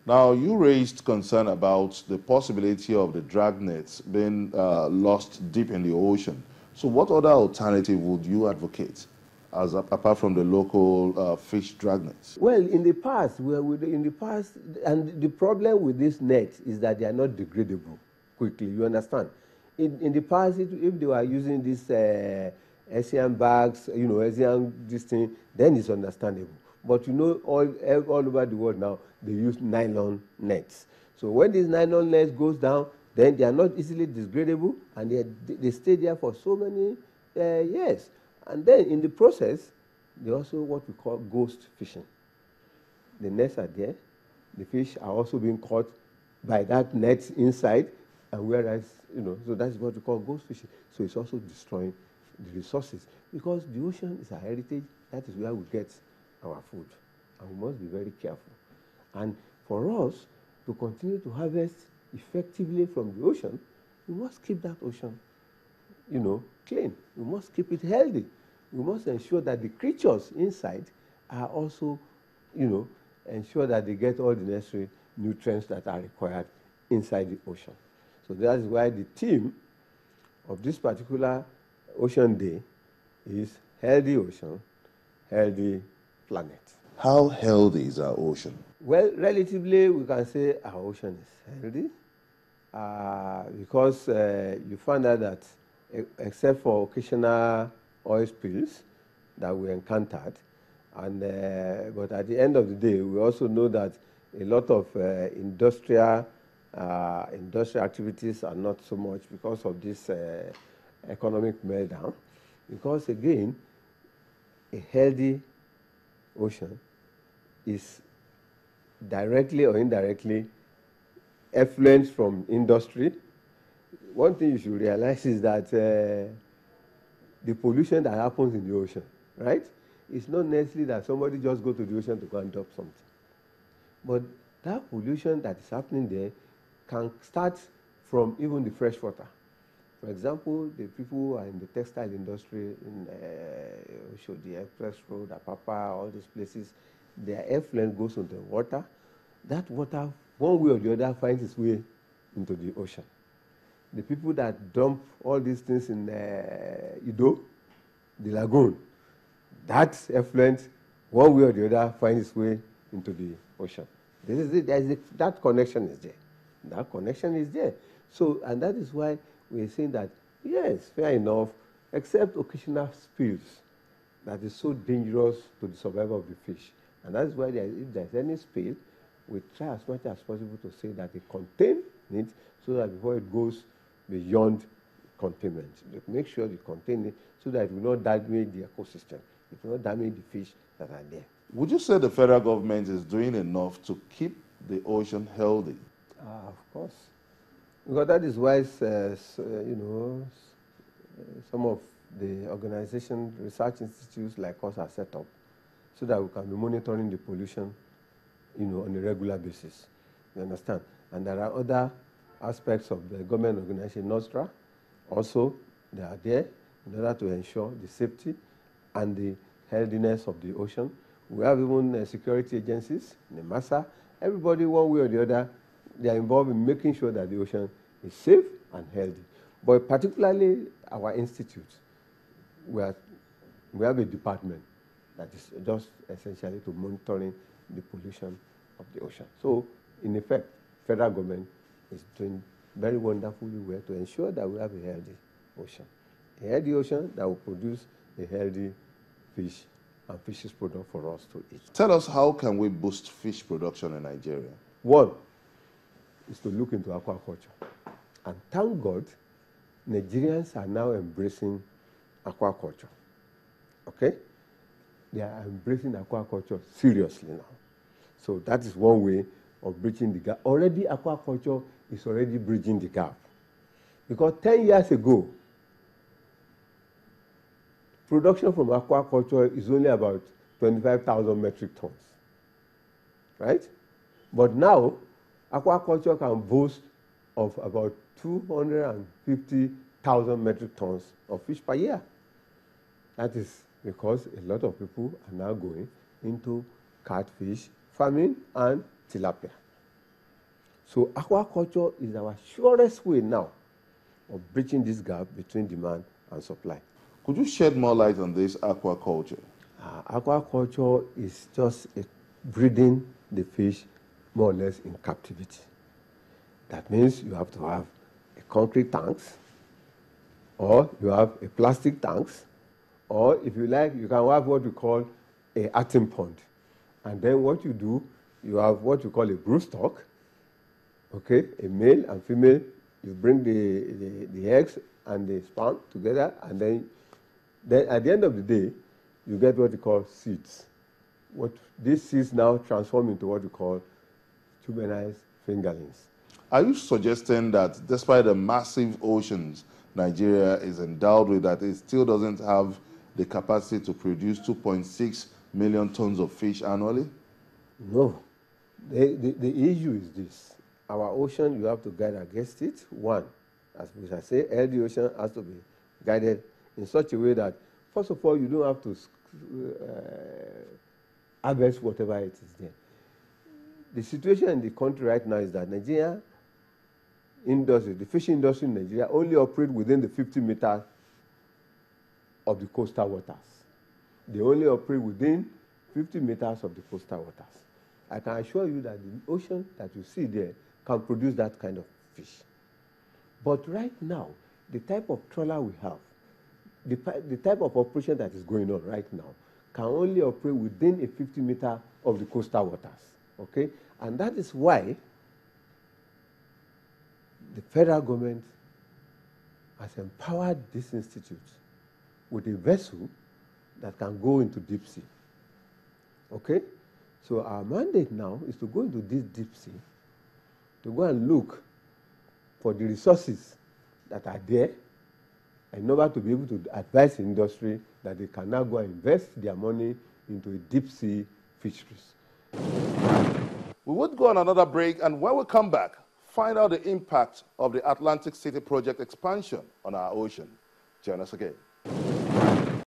Now, you raised concern about the possibility of the dragnets being lost deep in the ocean. So what other alternative would you advocate, apart from the local fish dragnets? Well, in the past, and the problem with this net is that they are not degradable quickly, you understand? In the past, if they were using these ASEAN bags, ASEAN this thing, then it's understandable. But all over the world now, they use nylon nets. So when these nylon nets goes down, then they are not easily degradable, and they stay there for so many years. And then in the process, they also what we call ghost fishing. The nets are there. The fish are also being caught by that net inside, and whereas, so that's what we call ghost fishing. So it's also destroying the resources, because the ocean is our heritage. That is where we get our food, and we must be very careful. And for us to continue to harvest effectively from the ocean, we must keep that ocean, clean. We must keep it healthy. We must ensure that the creatures inside are also, ensure that they get all the necessary nutrients that are required inside the ocean. So that is why the theme of this particular Ocean Day is Healthy Ocean, Healthy Planet. How healthy is our ocean? Well, relatively, we can say our ocean is healthy because you find out that except for occasional oil spills that we encountered, but at the end of the day, we also know that a lot of industrial activities are not so much because of this economic meltdown. Because again, a healthy ocean is directly or indirectly effluent from industry. One thing you should realize is that the pollution that happens in the ocean, right? It's not necessarily that somebody just go to the ocean to go and dump something. But that pollution that is happening there can start from even the fresh water. For example, the people who are in the textile industry in the Express Road, Apapa, all these places, their effluent goes into the water. That water, one way or the other, finds its way into the ocean. The people that dump all these things in Ido, the lagoon, that effluent, one way or the other, finds its way into the ocean. That connection is there. That connection is there. So, and that is why we're saying that, yes, fair enough, except occasional spills that is so dangerous to the survival of the fish. And that's why if there's any spill, we try as much as possible to say that they contain it so that before it goes beyond containment, make sure they contain it so that it will not damage the ecosystem. It will not damage the fish that are there. Would you say the federal government is doing enough to keep the ocean healthy? Of course. Because that is why, some of the organization, research institutes like us are set up so that we can be monitoring the pollution, on a regular basis. You understand? And there are other aspects of the government organization, Nostra, also, they are there in order to ensure the safety and the healthiness of the ocean. We have even security agencies, NEMASA. Everybody, one way or the other, they are involved in making sure that the ocean is safe and healthy. But particularly our institute, we have a department that is just essentially to monitoring the pollution of the ocean. So, in effect, federal government is doing very wonderfully well to ensure that we have a healthy ocean. A healthy ocean that will produce a healthy fish and fishes product for us to eat. Tell us, how can we boost fish production in Nigeria? One is to look into aquaculture. And thank God, Nigerians are now embracing aquaculture. Okay? They are embracing aquaculture seriously now. So that is one way of bridging the gap. Already aquaculture is already bridging the gap. Because 10 years ago, production from aquaculture is only about 25,000 metric tons, right? But now, aquaculture can boast of about 250,000 metric tons of fish per year. That is because a lot of people are now going into catfish farming and tilapia. So aquaculture is our surest way now of bridging this gap between demand and supply. Could you shed more light on this aquaculture? Aquaculture is just breeding the fish more or less in captivity. That means you have to have a concrete tanks, or you have a plastic tanks, or if you like, you can have what we call a hatching pond. And then what you do, you have what you call a broodstock, okay, a male and female. You bring the eggs and the sperm together, and then at the end of the day, you get what you call seeds. What these seeds now transform into what we call juvenile fingerlings. Are you suggesting that despite the massive oceans Nigeria is endowed with, that it still doesn't have the capacity to produce 2.6 million tons of fish annually? No. The issue is this. Our ocean, you have to guide against it. One, as we shall say, healthy ocean has to be guided in such a way that, first of all, you don't have to harvest whatever it is there. The situation in the country right now is that Nigeria industry, the fishing industry in Nigeria, only operate within the 50 meters of the coastal waters. They only operate within 50 meters of the coastal waters. I can assure you that the ocean that you see there can produce that kind of fish. But right now, the type of trawler we have, the type of operation that is going on right now, can only operate within a 50 meter of the coastal waters. Okay? And that is why the federal government has empowered this institute with a vessel that can go into deep sea. Okay? So our mandate now is to go into this deep sea, to go and look for the resources that are there in order to be able to advise the industry that they can now go and invest their money into a deep sea fisheries. We would go on another break, and when we come back, find out the impact of the Atlantic City project expansion on our ocean. Join us again.